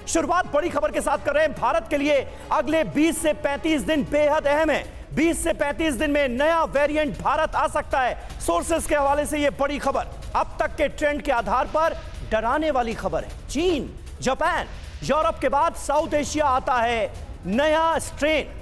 शुरुआत बड़ी खबर के साथ कर रहे हैं। भारत के लिए अगले 20 से 35 दिन बेहद अहम है। 20 से 35 दिन में नया वेरिएंट भारत आ सकता है। सोर्सेस के हवाले से यह बड़ी खबर, अब तक के ट्रेंड के आधार पर डराने वाली खबर है। चीन, जापान, यूरोप के बाद साउथ एशिया आता है नया स्ट्रेन।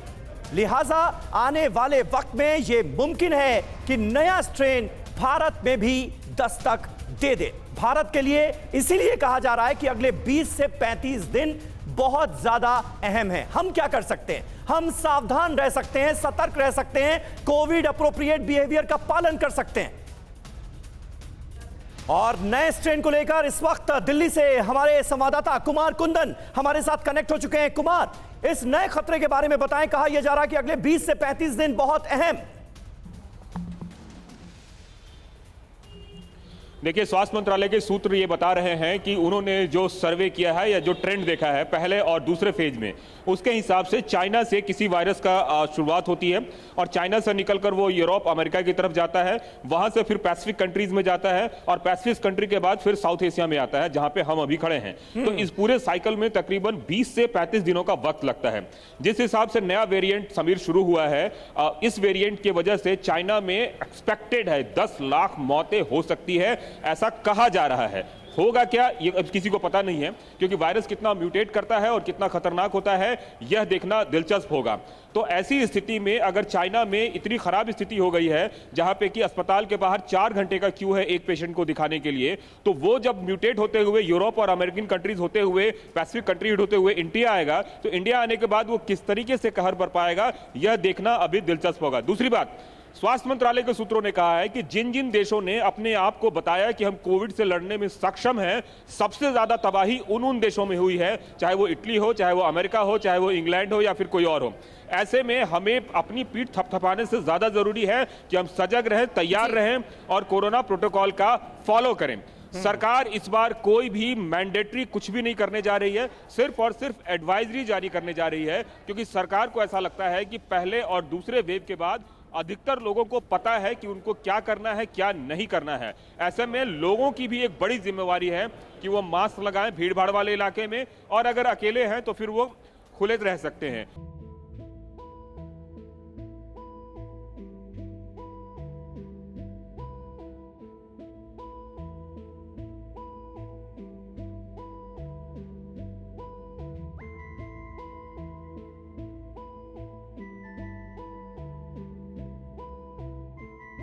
लिहाजा आने वाले वक्त में यह मुमकिन है कि नया स्ट्रेन भारत में भी दस्तक दे दे। भारत के लिए इसीलिए कहा जा रहा है कि अगले 20 से 35 दिन बहुत ज्यादा अहम है। हम क्या कर सकते हैं? हम सावधान रह सकते हैं, सतर्क रह सकते हैं, कोविड अप्रोप्रिएट बिहेवियर का पालन कर सकते हैं। और नए स्ट्रेन को लेकर इस वक्त दिल्ली से हमारे संवाददाता कुमार कुंदन हमारे साथ कनेक्ट हो चुके हैं। कुमार, इस नए खतरे के बारे में बताएं। कहा यह जा रहा है कि अगले 20 से 35 दिन बहुत अहम। देखिए, स्वास्थ्य मंत्रालय के सूत्र ये बता रहे हैं कि उन्होंने जो सर्वे किया है या जो ट्रेंड देखा है पहले और दूसरे फेज में, उसके हिसाब से चाइना से किसी वायरस का शुरुआत होती है और चाइना से निकलकर वो यूरोप, अमेरिका की तरफ जाता है, वहां से फिर पैसिफिक कंट्रीज में जाता है और पैसिफिक कंट्री के बाद फिर साउथ एशिया में आता है, जहां पे हम अभी खड़े हैं। तो इस पूरे साइकिल में तकरीबन 20 से 35 दिनों का वक्त लगता है। जिस हिसाब से नया वेरिएंट समीर शुरू हुआ है, इस वेरिएंट की वजह से चाइना में एक्सपेक्टेड है 10 लाख मौतें हो सकती है, ऐसा कहा जा रहा है। होगा क्या ये अब किसी को पता नहीं है, क्योंकि वायरस कितना म्यूटेट करता है और कितना खतरनाक होता है यह देखना दिलचस्प होगा। तो ऐसी स्थिति में अगर चाइना में इतनी खराब स्थिति हो गई है जहां पे कि अस्पताल के बाहर 4 घंटे का क्यू है एक पेशेंट को दिखाने के लिए, तो वो जब म्यूटेट होते हुए यूरोप और अमेरिकन कंट्रीज होते हुए, पैसिफिक कंट्रीज होते हुए इंडिया आएगा, तो इंडिया आने के बाद वो किस तरीके से कहर बर पाएगा यह देखना अभी दिलचस्प होगा। दूसरी बात, स्वास्थ्य मंत्रालय के सूत्रों ने कहा है कि जिन जिन देशों ने अपने आप को बताया कि हम कोविड से लड़ने में सक्षम हैं, सबसे ज्यादा तबाही उन देशों में हुई है, चाहे वो इटली हो, चाहे वो अमेरिका हो, चाहे वो इंग्लैंड हो या फिर कोई और हो। ऐसे में हमें अपनी पीठ थपथपाने से ज्यादा जरूरी है कि हम सजग रहें, तैयार रहें और कोरोना प्रोटोकॉल का फॉलो करें। सरकार इस बार कोई भी मैंडेटरी कुछ भी नहीं करने जा रही है, सिर्फ और सिर्फ एडवाइजरी जारी करने जा रही है, क्योंकि सरकार को ऐसा लगता है कि पहले और दूसरे वेव के बाद अधिकतर लोगों को पता है कि उनको क्या करना है, क्या नहीं करना है। ऐसे में लोगों की भी एक बड़ी जिम्मेवारी है कि वो मास्क लगाएं भीड़ भाड़ वाले इलाके में, और अगर अकेले हैं तो फिर वो खुले रह सकते हैं।